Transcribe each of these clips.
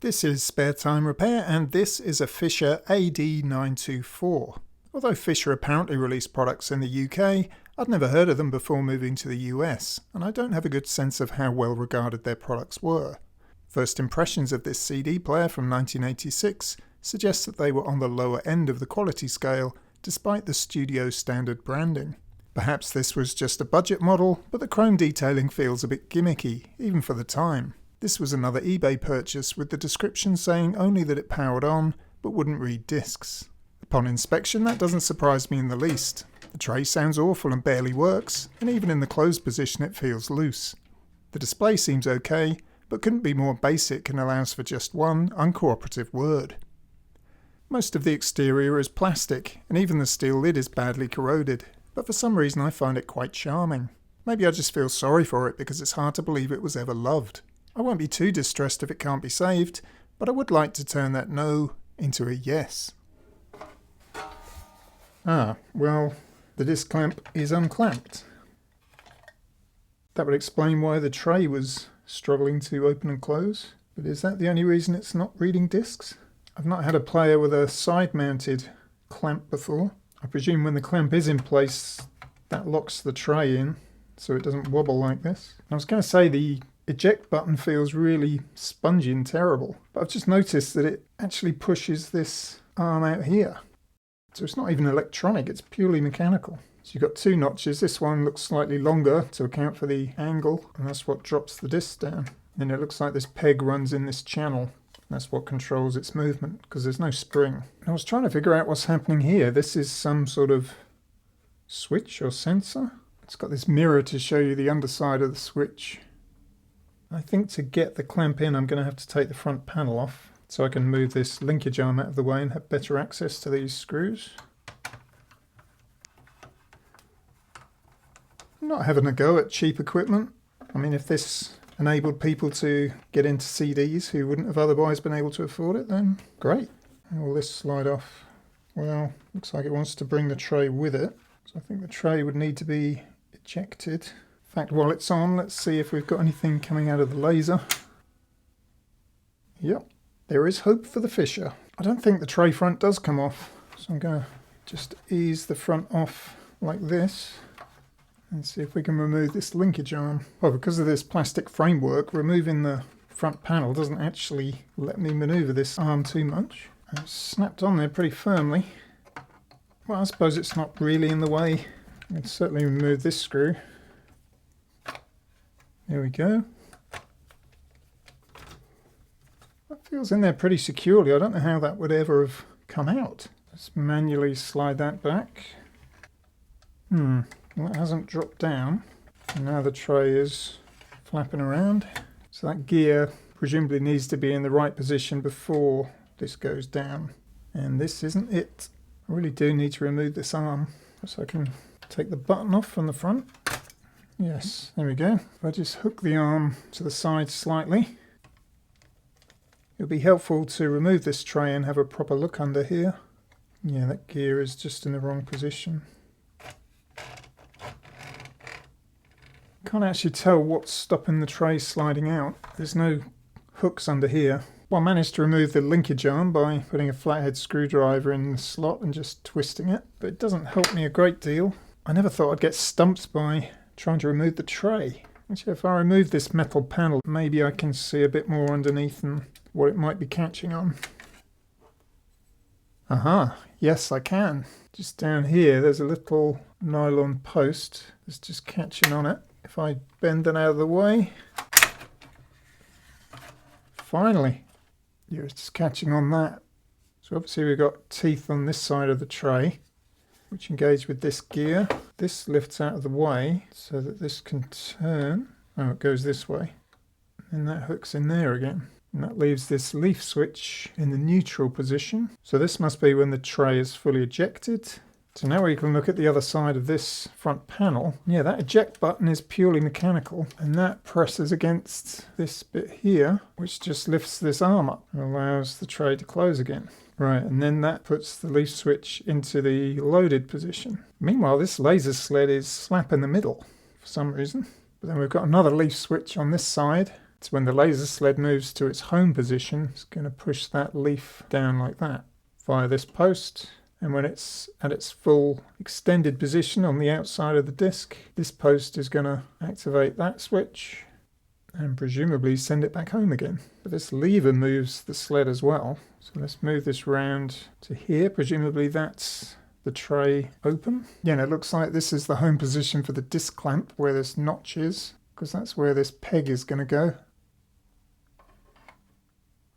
This is Spare Time Repair, and this is a Fisher AD924. Although Fisher apparently released products in the UK, I'd never heard of them before moving to the US, and I don't have a good sense of how well regarded their products were. First impressions of this CD player from 1986 suggest that they were on the lower end of the quality scale, despite the studio standard branding. Perhaps this was just a budget model, but the chrome detailing feels a bit gimmicky, even for the time. This was another eBay purchase with the description saying only that it powered on, but wouldn't read discs. Upon inspection, that doesn't surprise me in the least. The tray sounds awful and barely works, and even in the closed position it feels loose. The display seems okay, but couldn't be more basic and allows for just one uncooperative word. Most of the exterior is plastic, and even the steel lid is badly corroded, but for some reason I find it quite charming. Maybe I just feel sorry for it because it's hard to believe it was ever loved. I won't be too distressed if it can't be saved, but I would like to turn that no into a yes. Well, the disc clamp is unclamped. That would explain why the tray was struggling to open and close, but is that the only reason it's not reading discs? I've not had a player with a side-mounted clamp before. I presume when the clamp is in place, that locks the tray in, so it doesn't wobble like this. I was going to say the eject button feels really spongy and terrible, but I've just noticed that it actually pushes this arm out here. So it's not even electronic, it's purely mechanical. So you've got two notches. This one looks slightly longer to account for the angle, and that's what drops the disc down. Then it looks like this peg runs in this channel. That's what controls its movement, because there's no spring. I was trying to figure out what's happening here. This is some sort of switch or sensor. It's got this mirror to show you the underside of the switch. I think to get the clamp in, I'm going to have to take the front panel off so I can move this linkage arm out of the way and have better access to these screws. I'm not having a go at cheap equipment. I mean, if this enabled people to get into CDs who wouldn't have otherwise been able to afford it, then great. Will this slide off? Well, looks like it wants to bring the tray with it. So I think the tray would need to be ejected. In fact, while it's on, let's see if we've got anything coming out of the laser. Yep, there is hope for the Fisher. I don't think the tray front does come off, so I'm going to just ease the front off like this and see if we can remove this linkage arm. Well, because of this plastic framework, removing the front panel doesn't actually let me maneuver this arm too much. It's snapped on there pretty firmly. Well, I suppose it's not really in the way. I can certainly remove this screw. There we go. That feels in there pretty securely. I don't know how that would ever have come out. Let's manually slide that back. Well, it hasn't dropped down. And now the tray is flapping around. So that gear presumably needs to be in the right position before this goes down. And this isn't it. I really do need to remove this arm so I can take the button off from the front. Yes, there we go. If I just hook the arm to the side slightly, it'll be helpful to remove this tray and have a proper look under here. Yeah, that gear is just in the wrong position. Can't actually tell what's stopping the tray sliding out. There's no hooks under here. Well, I managed to remove the linkage arm by putting a flathead screwdriver in the slot and just twisting it, but it doesn't help me a great deal. I never thought I'd get stumped by trying to remove the tray. Actually, if I remove this metal panel, maybe I can see a bit more underneath and what it might be catching on. Aha, yes I can. Just down here there's a little nylon post that's just catching on it. If I bend it out of the way, finally, yeah, it's just catching on that. So obviously we've got teeth on this side of the tray, which engage with this gear. This lifts out of the way so that this can turn. Oh, it goes this way. And that hooks in there again. And that leaves this leaf switch in the neutral position. So this must be when the tray is fully ejected. So now we can look at the other side of this front panel. Yeah, that eject button is purely mechanical, and that presses against this bit here, which just lifts this arm up and allows the tray to close again. Right, and then that puts the leaf switch into the loaded position. Meanwhile, this laser sled is slap in the middle for some reason. But then we've got another leaf switch on this side, So when the laser sled moves to its home position, it's going to push that leaf down like that via this post. And when it's at its full extended position on the outside of the disc, this post is going to activate that switch and presumably send it back home again. But this lever moves the sled as well. So let's move this round to here. Presumably that's the tray open. Yeah, and it looks like this is the home position for the disc clamp where this notch is, because that's where this peg is going to go.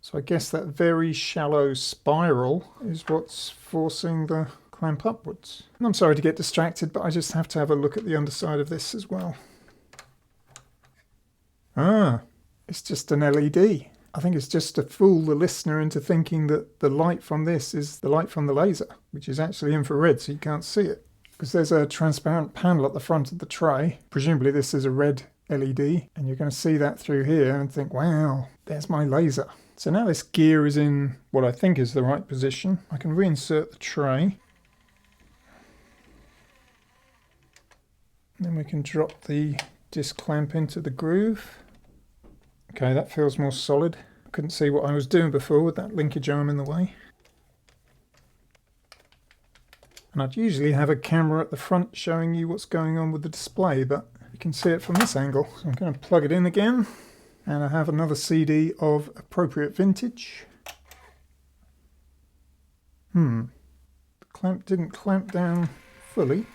So I guess that very shallow spiral is what's forcing the clamp upwards. And I'm sorry to get distracted, but I just have to have a look at the underside of this as well. Ah, it's just an LED. I think it's just to fool the listener into thinking that the light from this is the light from the laser, which is actually infrared, so you can't see it. Because there's a transparent panel at the front of the tray. Presumably this is a red LED, and you're going to see that through here and think, wow, there's my laser. So now this gear is in what I think is the right position. I can reinsert the tray. And then we can drop the disc clamp into the groove. Okay, that feels more solid. I couldn't see what I was doing before with that linkage arm in the way. And I'd usually have a camera at the front showing you what's going on with the display, but you can see it from this angle. So I'm going to plug it in again. And I have another CD of appropriate vintage. The clamp didn't clamp down fully.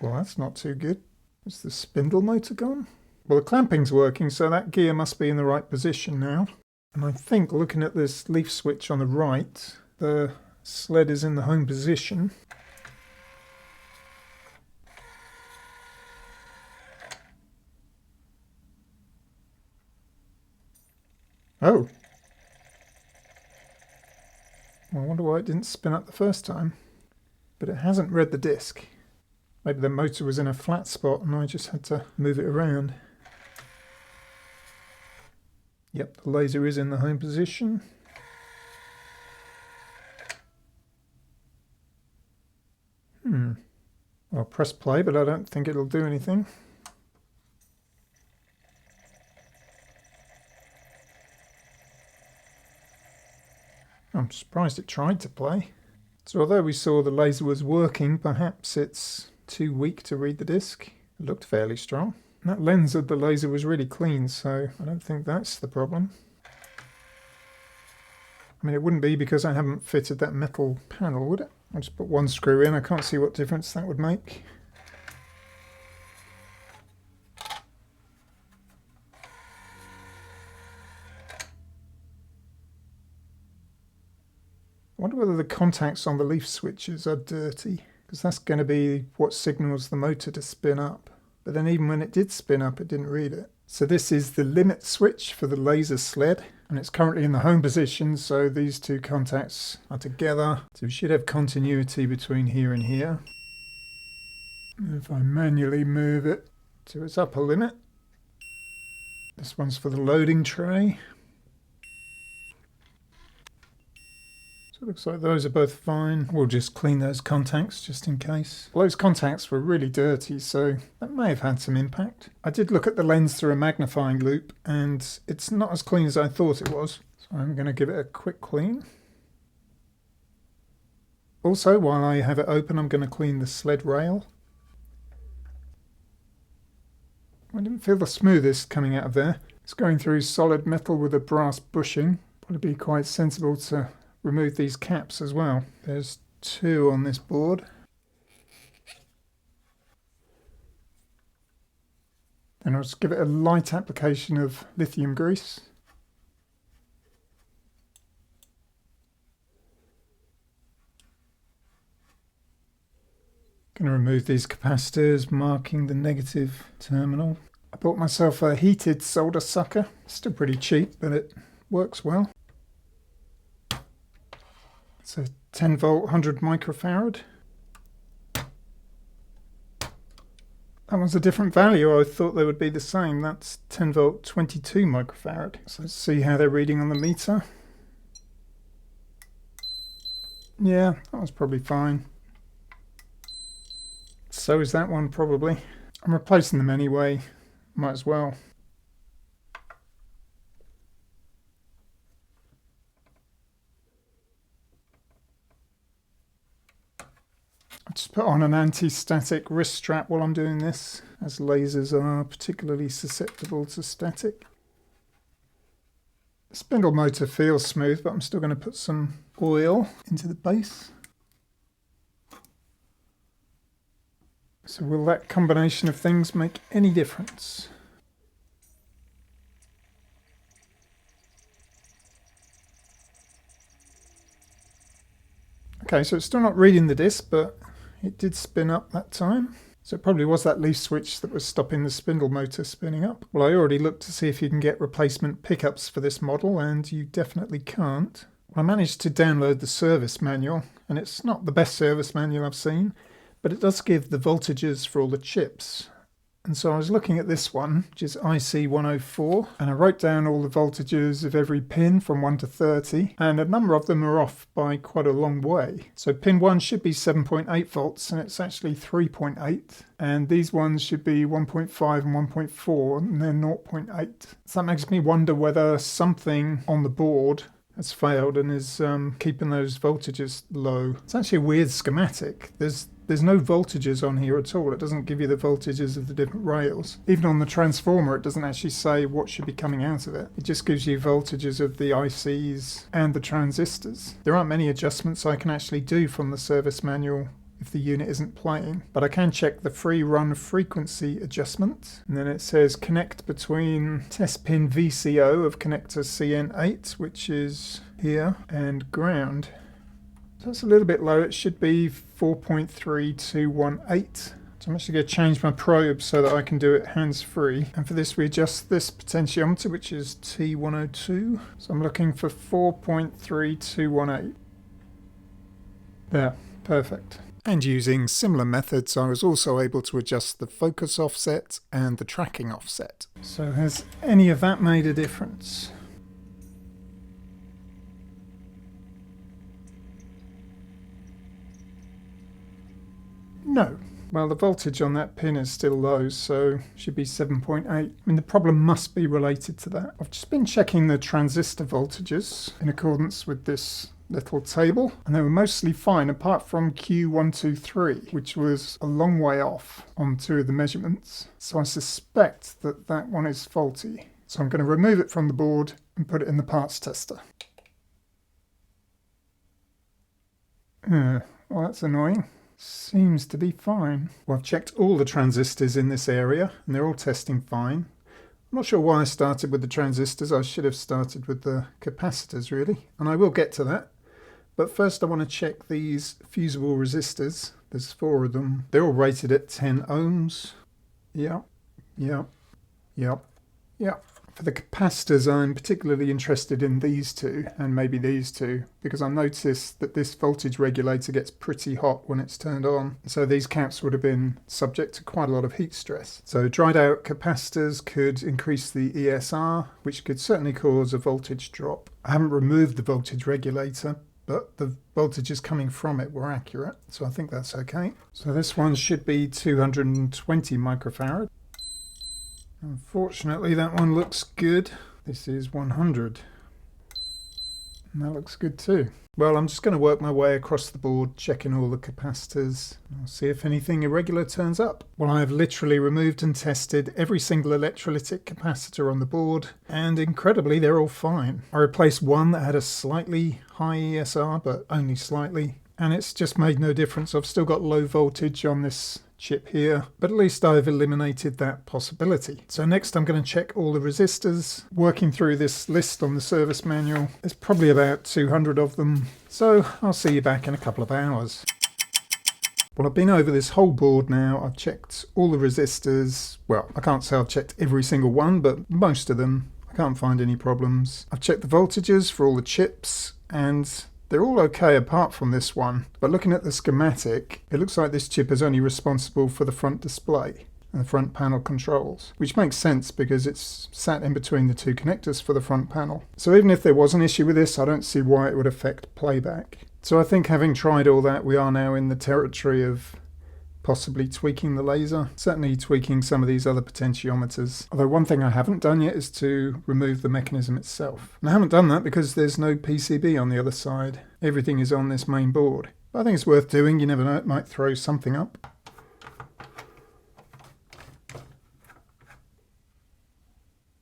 Well, that's not too good. Is the spindle motor gone? Well, the clamping's working, so that gear must be in the right position now. And I think looking at this leaf switch on the right, the sled is in the home position. Oh! Well, I wonder why it didn't spin up the first time. But it hasn't read the disc. Maybe the motor was in a flat spot and I just had to move it around. Yep, the laser is in the home position. I'll press play, but I don't think it'll do anything. I'm surprised it tried to play. So although we saw the laser was working, perhaps it's too weak to read the disc. It looked fairly strong. And that lens of the laser was really clean, so I don't think that's the problem. I mean, it wouldn't be because I haven't fitted that metal panel, would it? I'll just put one screw in. I can't see what difference that would make. I wonder whether the contacts on the leaf switches are dirty, because that's going to be what signals the motor to spin up. But then even when it did spin up, it didn't read it. So this is the limit switch for the laser sled, and it's currently in the home position, so these two contacts are together. So we should have continuity between here and here. And if I manually move it to its upper limit, this one's for the loading tray. So it looks like those are both fine. We'll just clean those contacts just in case. Well, those contacts were really dirty, so that may have had some impact. I did look at the lens through a magnifying loupe, and it's not as clean as I thought it was. So I'm going to give it a quick clean. Also, while I have it open, I'm going to clean the sled rail. I didn't feel the smoothest coming out of there. It's going through solid metal with a brass bushing. Probably be quite sensible to remove these caps as well. There's two on this board. Then I'll just give it a light application of lithium grease. Going to remove these capacitors marking the negative terminal. I bought myself a heated solder sucker. Still pretty cheap, but it works well. It's a 10 volt 100 microfarad. That one's a different value. I thought they would be the same. That's 10 volt 22 microfarad. So let's see how they're reading on the meter. Yeah, that was probably fine. So is that one probably. I'm replacing them anyway, might as well. I'll just put on an anti-static wrist strap while I'm doing this, as lasers are particularly susceptible to static. The spindle motor feels smooth, but I'm still going to put some oil into the base. So will that combination of things make any difference? Okay, so it's still not reading the disc, but it did spin up that time. So it probably was that leaf switch that was stopping the spindle motor spinning up. Well, I already looked to see if you can get replacement pickups for this model, and you definitely can't. Well, I managed to download the service manual, and it's not the best service manual I've seen, but it does give the voltages for all the chips. And so I was looking at this one, which is IC104, and I wrote down all the voltages of every pin from 1 to 30, and a number of them are off by quite a long way. So pin 1 should be 7.8 volts, and it's actually 3.8, and these ones should be 1.5 and 1.4, and they're 0.8. So that makes me wonder whether something on the board has failed and is keeping those voltages low. It's actually a weird schematic. There's no voltages on here at all. It doesn't give you the voltages of the different rails. Even on the transformer, it doesn't actually say what should be coming out of it. It just gives you voltages of the ICs and the transistors. There aren't many adjustments I can actually do from the service manual if the unit isn't playing, but I can check the free run frequency adjustment, and then it says connect between test pin VCO of connector CN8, which is here, and ground. So it's a little bit low. It should be 4.3218. So I'm actually going to change my probe so that I can do it hands-free. And for this, we adjust this potentiometer, which is T102. So I'm looking for 4.3218. There, perfect. And using similar methods, I was also able to adjust the focus offset and the tracking offset. So has any of that made a difference? No. Well, the voltage on that pin is still low, so should be 7.8. I mean, the problem must be related to that. I've just been checking the transistor voltages in accordance with this little table, and they were mostly fine apart from Q123, which was a long way off on 2 of the measurements. So I suspect that that one is faulty. So I'm going to remove it from the board and put it in the parts tester. Well, that's annoying. Seems to be fine. Well, I've checked all the transistors in this area, and they're all testing fine. I'm not sure why I started with the transistors. I should have started with the capacitors, really, and I will get to that. But first I want to check these fusible resistors. There's 4 of them. They're all rated at 10 ohms. Yep. For the capacitors, I'm particularly interested in these 2, and maybe these 2, because I noticed that this voltage regulator gets pretty hot when it's turned on. So these caps would have been subject to quite a lot of heat stress. So dried out capacitors could increase the ESR, which could certainly cause a voltage drop. I haven't removed the voltage regulator, but the voltages coming from it were accurate, so I think that's okay. So this one should be 220 microfarad. Unfortunately, that one looks good. This is 100. And that looks good too. Well, I'm just going to work my way across the board, checking all the capacitors. I'll see if anything irregular turns up. Well, I have literally removed and tested every single electrolytic capacitor on the board, and incredibly, they're all fine. I replaced one that had a slightly high ESR, but only slightly, and it's just made no difference. I've still got low voltage on this chip here, but at least I've eliminated that possibility. So next I'm going to check all the resistors, working through this list on the service manual. There's probably about 200 of them, so I'll see you back in a couple of hours. Well, I've been over this whole board now. I've checked all the resistors. Well, I can't say I've checked every single one, but most of them. I can't find any problems. I've checked the voltages for all the chips, and they're all okay apart from this one, but looking at the schematic, it looks like this chip is only responsible for the front display and the front panel controls, which makes sense because it's sat in between the 2 connectors for the front panel. So even if there was an issue with this, I don't see why it would affect playback. So I think having tried all that, we are now in the territory of possibly tweaking the laser, certainly tweaking some of these other potentiometers. Although one thing I haven't done yet is to remove the mechanism itself. And I haven't done that because there's no PCB on the other side. Everything is on this main board. But I think it's worth doing, you never know, it might throw something up.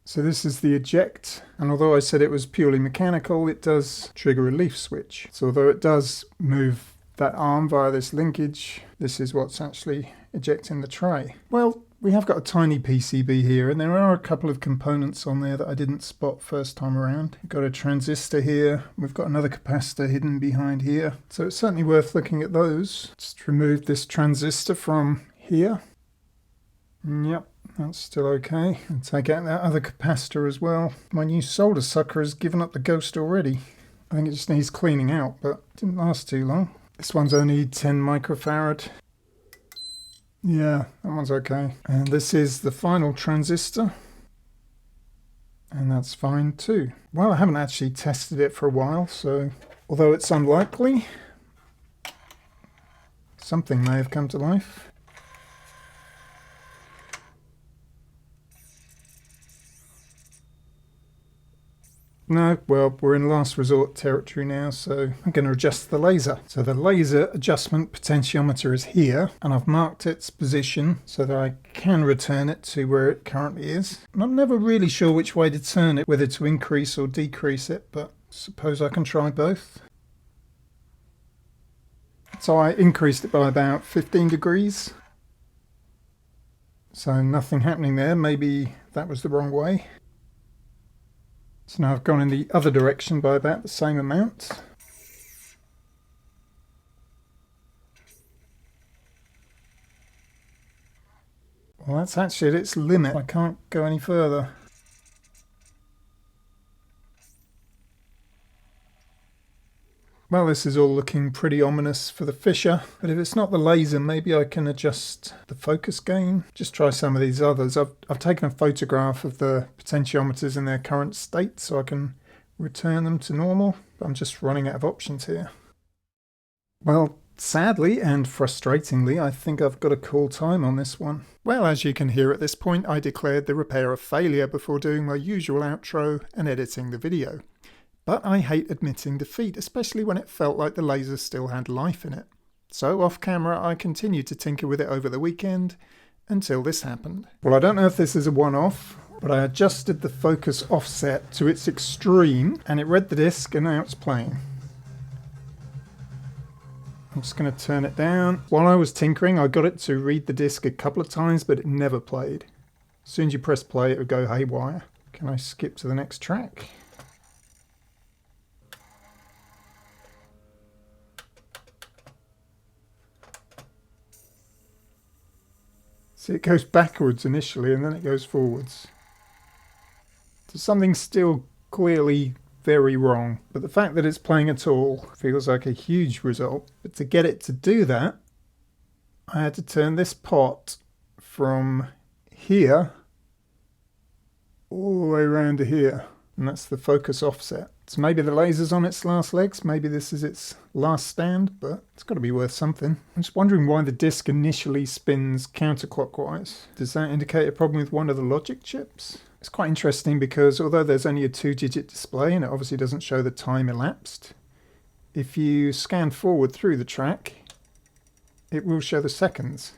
So this is the eject, and although I said it was purely mechanical, it does trigger a leaf switch. So although it does move that arm via this linkage, this is what's actually ejecting the tray. Well, we have got a tiny PCB here, and there are a couple of components on there that I didn't spot first time around. We've got a transistor here, we've got another capacitor hidden behind here, so it's certainly worth looking at those. Just remove this transistor from here. Yep, that's still okay. And take out that other capacitor as well. My new solder sucker has given up the ghost already. I think it just needs cleaning out, but it didn't last too long. This one's only 10 microfarad. Yeah, that one's okay. And this is the final transistor. And that's fine too. Well, I haven't actually tested it for a while, so although it's unlikely, something may have come to life. No, well, we're in last resort territory now, so I'm going to adjust the laser. So the laser adjustment potentiometer is here, and I've marked its position so that I can return it to where it currently is. And I'm never really sure which way to turn it, whether to increase or decrease it, but suppose I can try both. So I increased it by about 15 degrees. So nothing happening there, maybe that was the wrong way. So now I've gone in the other direction by about the same amount. Well, that's actually at its limit. I can't go any further. Well, this is all looking pretty ominous for the Fisher, but if it's not the laser, maybe I can adjust the focus gain. Just try some of these others. I've taken a photograph of the potentiometers in their current state so I can return them to normal, but I'm just running out of options here. Well, sadly and frustratingly, I think I've got a call time on this one. Well, as you can hear at this point, I declared the repair a failure before doing my usual outro and editing the video. But I hate admitting defeat, especially when it felt like the laser still had life in it. So off camera I continued to tinker with it over the weekend until this happened. Well, I don't know if this is a one-off, but I adjusted the focus offset to its extreme and it read the disc and now it's playing. I'm just going to turn it down. While I was tinkering I got it to read the disc a couple of times but it never played. As soon as you press play it would go haywire. Can I skip to the next track? See, it goes backwards initially and then it goes forwards. So something's still clearly very wrong, but the fact that it's playing at all feels like a huge result. But to get it to do that, I had to turn this pot from here all the way around to here, and that's the focus offset. So maybe the laser's on its last legs, maybe this is its last stand, but it's got to be worth something. I'm just wondering why the disc initially spins counterclockwise. Does that indicate a problem with one of the logic chips? It's quite interesting because although there's only a 2-digit display and it obviously doesn't show the time elapsed, if you scan forward through the track, it will show the seconds.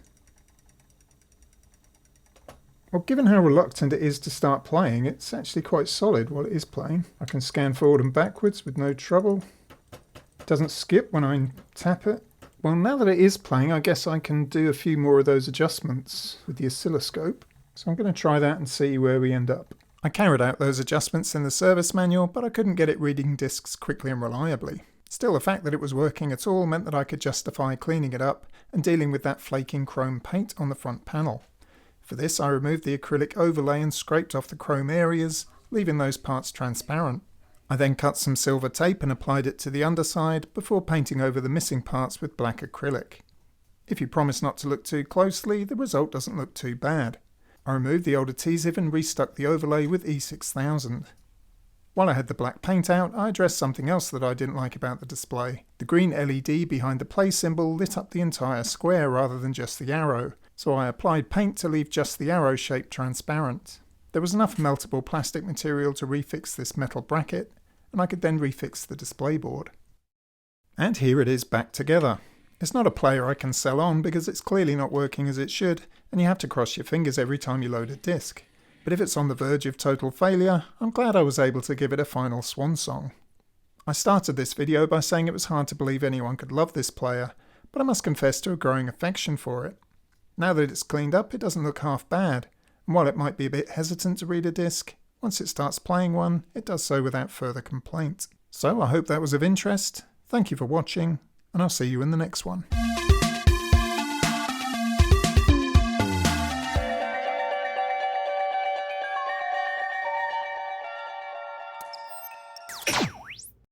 Well, given how reluctant it is to start playing, it's actually quite solid while it is playing. I can scan forward and backwards with no trouble. It doesn't skip when I tap it. Well, now that it is playing, I guess I can do a few more of those adjustments with the oscilloscope. So I'm going to try that and see where we end up. I carried out those adjustments in the service manual, but I couldn't get it reading discs quickly and reliably. Still, the fact that it was working at all meant that I could justify cleaning it up and dealing with that flaking chrome paint on the front panel. For this, I removed the acrylic overlay and scraped off the chrome areas, leaving those parts transparent. I then cut some silver tape and applied it to the underside before painting over the missing parts with black acrylic. If you promise not to look too closely, the result doesn't look too bad. I removed the old adhesive and restuck the overlay with E6000. While I had the black paint out, I addressed something else that I didn't like about the display. The green LED behind the play symbol lit up the entire square rather than just the arrow, so I applied paint to leave just the arrow shape transparent. There was enough meltable plastic material to refix this metal bracket, and I could then refix the display board. And here it is back together. It's not a player I can sell on because it's clearly not working as it should, and you have to cross your fingers every time you load a disc. But if it's on the verge of total failure, I'm glad I was able to give it a final swan song. I started this video by saying it was hard to believe anyone could love this player, but I must confess to a growing affection for it. Now that it's cleaned up, it doesn't look half bad, and while it might be a bit hesitant to read a disc, once it starts playing one, it does so without further complaint. So I hope that was of interest. Thank you for watching, and I'll see you in the next one.